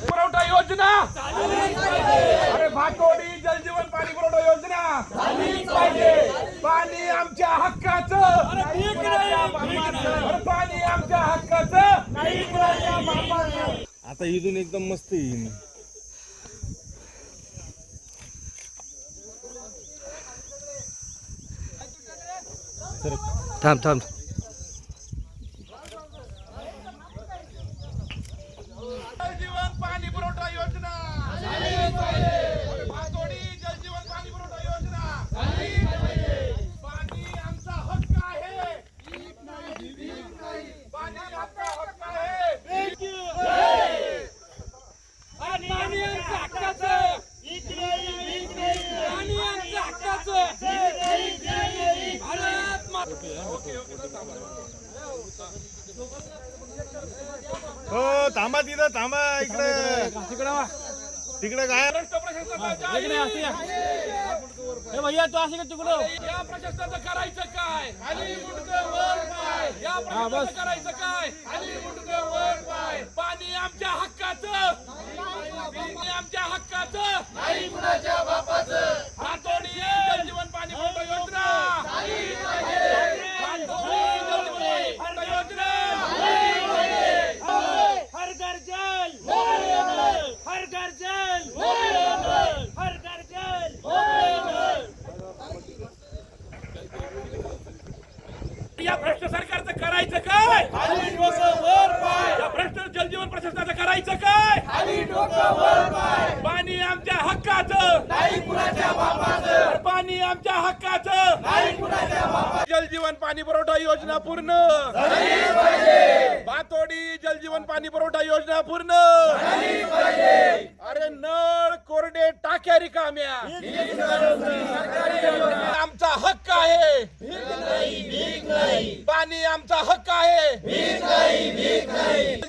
पुरवठा योजना अरे भातोडी जलजीवन पाणी पुरवठा योजना पाणी आमच्या हक्काचं पाणी आमच्या हक्काचं आता इथून एकदम मस्त येईल. थांब थांब जलजीवन पाणी पुरवठा योजना भातोडी जलजीवन पाणी पुरवठा योजना पाणी आमचा हक्क आहे पाणी आमचा हक्क आहे पाणी आमच्या हक्काचं पाणी आमच्या हक्काचं भारत हो थांबा तिथं थांबा. इकडे तिकडे काय भैया तू असे का तिकडं या प्रशासनाचं करायचं काय खाली मुंडकं वर पाय या प्रशासनाचं करायचं काय खाली मुंडकं वर पाय पाणी आमच्या हक्काचं पाणी आमच्या हक्काचं नाही कुणाच्या बापाचं भातोडी जलजीवन पाणी पुरवठा योजना भातोडी जलजीवन पाणी पुरवठा योजना हर घर जल हर घर जल हर घर जल या भ्रष्ट सरकारचं करायचं काय खाली डोकं वर पाय या भ्रष्ट जलजीवन प्रशासनाचं करायचं काय खाली डोकं वर पाय पाणी आमच्या हक्काचं नाही कुणाच्या बापाचं पाणी आमच्या हक्काचं नाही कुणाच्या बापाचं जलजीवन पाणी पुरवठा योजना पूर्ण झाली पाहिजे भातोडी जलजीवन पाणी पुरवठा योजना पूर्ण झाली पाहिजे अरे नळ कोरडे टाक्या रिकाम्या आमचा हक्क आहे पाणी आमचा हक्क आहे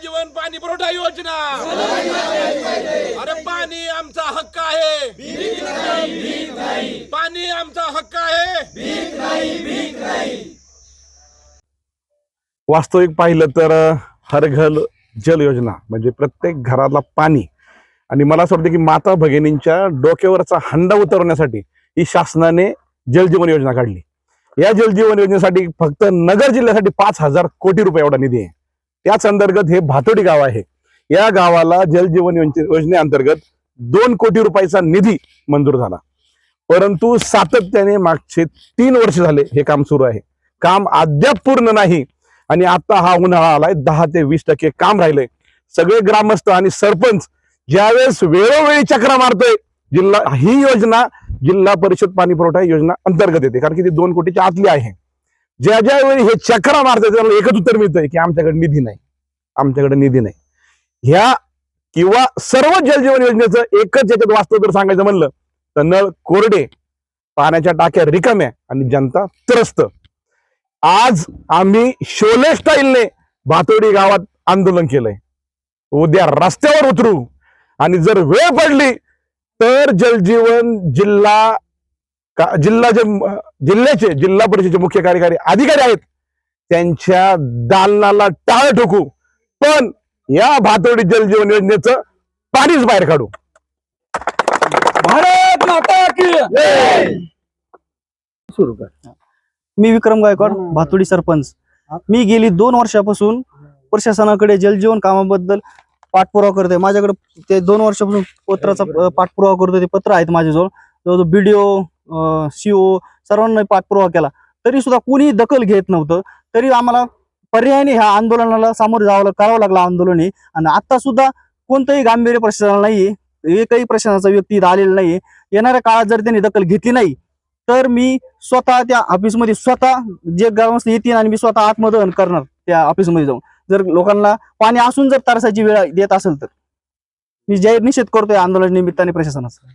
जीवन पाणी पुरवठा योजना अरे पाणी आमचा हक्क आहे पाणी आमचा हक्क आहे वास्तविक पाहिलं तर हर घर जल योजना म्हणजे प्रत्येक घराला पाणी आणि मला असं वाटतं की माता भगिनींच्या डोक्यावरचा हंडा उतरवण्यासाठी ही शासनाने जलजीवन योजना काढली. या जलजीवन योजनेसाठी फक्त नगर जिल्ह्यासाठी 5,000 कोटी रुपये एवढा निधी आहे. त्याच अंतर्गत हे भातोडी गाव आहे. या गावाला जलजीवन योजनेअंतर्गत 2 कोटी रुपयाचा निधी मंजूर झाला. परंतु सातत्याने मागचे 3 वर्ष झाले हे काम सुरू आहे. काम अद्याप पूर्ण नाही आणि आता हा उन्हाळा आलाय 10 ते 20% काम राहिलंय. सगळे ग्रामस्थ आणि सरपंच ज्यावेळेस वेळोवेळी चक्रा मारतोय जिल्हा ही योजना जिल्हा परिषद पाणी पुरवठा योजना अंतर्गत येते कारण की ती 2 कोटीच्या आतली आहे. ज्यावेळी हे चक्रा मारतोय त्याला एकच उत्तर मिळतंय की आमच्याकडे निधी नाही आमच्याकडे निधी नाही. ह्या किंवा सर्व जलजीवन योजनेचं एकच याच्यात वास्तव जर सांगायचं म्हणलं तर नळ कोरडे पाण्याच्या टाक्या रिकाम्या आणि जनता त्रस्त. आज आम्ही शोले स्टाईलने भातोडी गावात आंदोलन केलंय. उद्या रस्त्यावर उतरू आणि जर वेळ पडली तर जलजीवन जिल्ह्याचे जिल्हा परिषदेचे मुख्य कार्यकारी अधिकारी आहेत त्यांच्या दालनाला टाळ ठोकू पण या भातोडी जलजीवन योजनेचं पाणीच बाहेर काढू. भारत माता की सुरू कर. मी विक्रम गायकवाड भातोडी सरपंच. मी गेली 2 वर्षापासून प्रशासनाकडे जलजीवन कामाबद्दल पाठपुरावा करतोय. माझ्याकडे ते 2 वर्षापासून पत्राचा पाठपुरावा करतोय. ते पत्र आहेत माझ्याजवळ. जवळजवळ BDO CO सर्वांना पाठपुरावा केला तरी सुद्धा कोणी दखल घेत नव्हतं. तरी आम्हाला पर्यायाने ह्या आंदोलनाला सामोरं करावं लागलं आंदोलन. आणि आता सुद्धा कोणतंही गांभीर्य प्रशासनाला नाहीये. एकही प्रशासनाचा व्यक्ती इथं आलेला नाहीये. येणाऱ्या काळात जर त्यांनी दखल घेतली नाही तर मी स्वतः त्या ऑफिसमध्ये स्वतः जे ग्रामस्थ येतील आणि मी स्वतः आत्मदहन करणार त्या ऑफिसमध्ये जाऊन. जर लोकांना पाणी असून जर तरसाची वेळ देत असेल तर मी जाहीर निषेध करतोय आंदोलन निमित्ताने प्रशासनाचा.